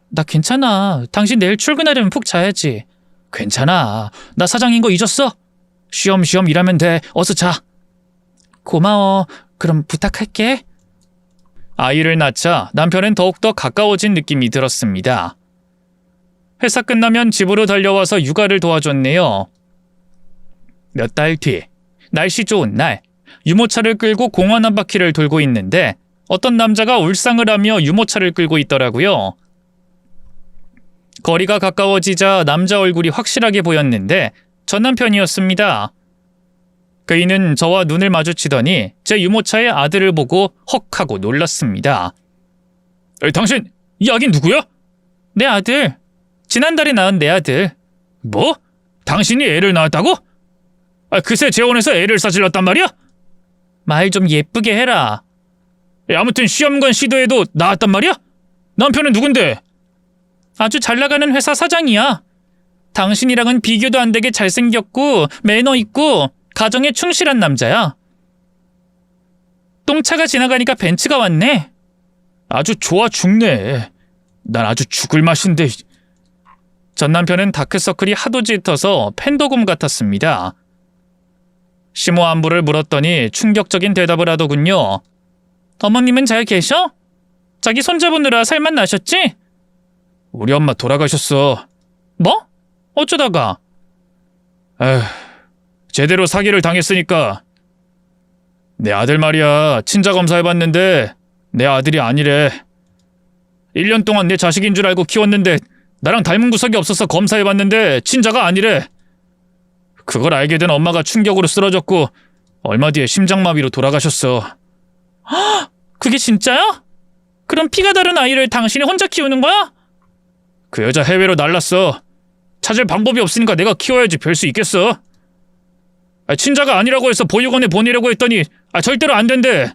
Speaker 1: 나 괜찮아. 당신 내일 출근하려면 푹 자야지. 괜찮아. 나 사장인 거 잊었어? 쉬엄쉬엄 일하면 돼. 어서 자. 고마워. 그럼 부탁할게. 아이를 낳자 남편은 더욱더 가까워진 느낌이 들었습니다. 회사 끝나면 집으로 달려와서 육아를 도와줬네요. 몇 달 뒤, 날씨 좋은 날, 유모차를 끌고 공원 한 바퀴를 돌고 있는데 어떤 남자가 울상을 하며 유모차를 끌고 있더라고요. 거리가 가까워지자 남자 얼굴이 확실하게 보였는데 전 남편이었습니다. 그이는 저와 눈을 마주치더니 제 유모차의 아들을 보고 헉 하고 놀랐습니다. 당신, 이 아긴 누구야? 내 아들. 지난달에 낳은 내 아들. 뭐? 당신이 애를 낳았다고? 그새 재혼해서 애를 싸질렀단 말이야? 말 좀 예쁘게 해라. 아무튼 시험관 시도해도 낳았단 말이야? 남편은 누군데? 아주 잘나가는 회사 사장이야. 당신이랑은 비교도 안 되게 잘생겼고 매너 있고 가정에 충실한 남자야. 똥차가 지나가니까 벤츠가 왔네. 아주 좋아 죽네. 난 아주 죽을 맛인데. 전 남편은 다크서클이 하도 짙어서 팬더곰 같았습니다. 심호 안부를 물었더니 충격적인 대답을 하더군요. 어머님은 잘 계셔? 자기 손자보느라 살만 나셨지? 우리 엄마 돌아가셨어. 뭐? 어쩌다가? 에휴, 제대로 사기를 당했으니까. 내 아들 말이야. 친자 검사해봤는데 내 아들이 아니래. 1년 동안 내 자식인 줄 알고 키웠는데 나랑 닮은 구석이 없어서 검사해봤는데 친자가 아니래. 그걸 알게 된 엄마가 충격으로 쓰러졌고 얼마 뒤에 심장마비로 돌아가셨어. 헉! 그게 진짜야? 그럼 피가 다른 아이를 당신이 혼자 키우는 거야? 그 여자 해외로 날랐어. 찾을 방법이 없으니까 내가 키워야지 별 수 있겠어. 친자가 아니라고 해서 보육원에 보내려고 했더니 절대로 안 된대.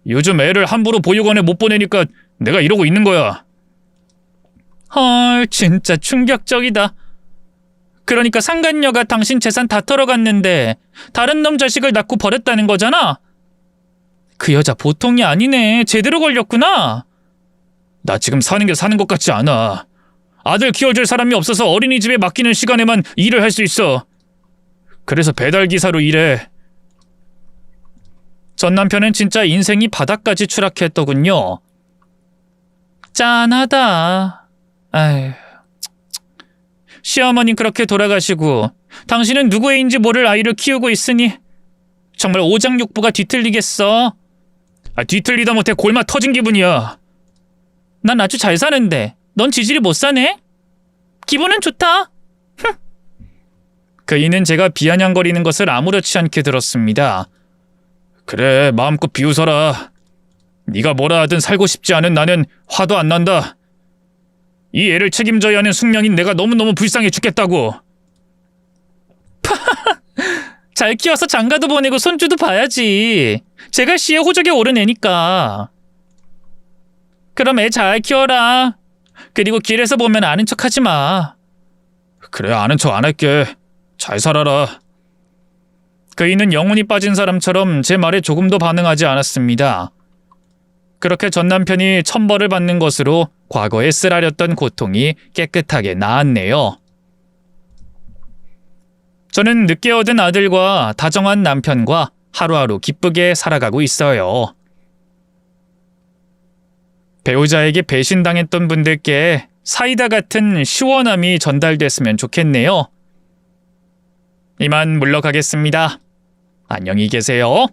Speaker 1: 요즘 애를 함부로 보육원에 못 보내니까 내가 이러고 있는 거야. 헐, 진짜 충격적이다. 그러니까 상간녀가 당신 재산 다 털어갔는데 다른 놈 자식을 낳고 버렸다는 거잖아? 그 여자 보통이 아니네. 제대로 걸렸구나. 나 지금 사는 게 사는 것 같지 않아. 아들 키워줄 사람이 없어서 어린이집에 맡기는 시간에만 일을 할 수 있어. 그래서 배달기사로 일해. 전 남편은 진짜 인생이 바닥까지 추락했더군요. 짠하다. 아휴. 시어머님 그렇게 돌아가시고 당신은 누구 애인지 모를 아이를 키우고 있으니 정말 오장육부가 뒤틀리겠어. 뒤틀리다 못해 골마 터진 기분이야. 난 아주 잘 사는데 넌 지질이 못 사네? 기분은 좋다. 그이는 제가 비아냥거리는 것을 아무렇지 않게 들었습니다. 그래, 마음껏 비웃어라. 네가 뭐라 하든 살고 싶지 않은 나는 화도 안 난다. 이 애를 책임져야 하는 숙명인 내가 너무너무 불쌍해 죽겠다고. 잘 키워서 장가도 보내고 손주도 봐야지. 제가 씨의 호적에 오른 애니까. 그럼 애 잘 키워라. 그리고 길에서 보면 아는 척 하지 마. 그래, 아는 척 안 할게. 잘 살아라. 그이는 영혼이 빠진 사람처럼 제 말에 조금도 반응하지 않았습니다. 그렇게 전 남편이 천벌을 받는 것으로 과거에 쓰라렸던 고통이 깨끗하게 나았네요. 저는 늦게 얻은 아들과 다정한 남편과 하루하루 기쁘게 살아가고 있어요. 배우자에게 배신당했던 분들께 사이다 같은 시원함이 전달됐으면 좋겠네요. 이만 물러가겠습니다. 안녕히 계세요.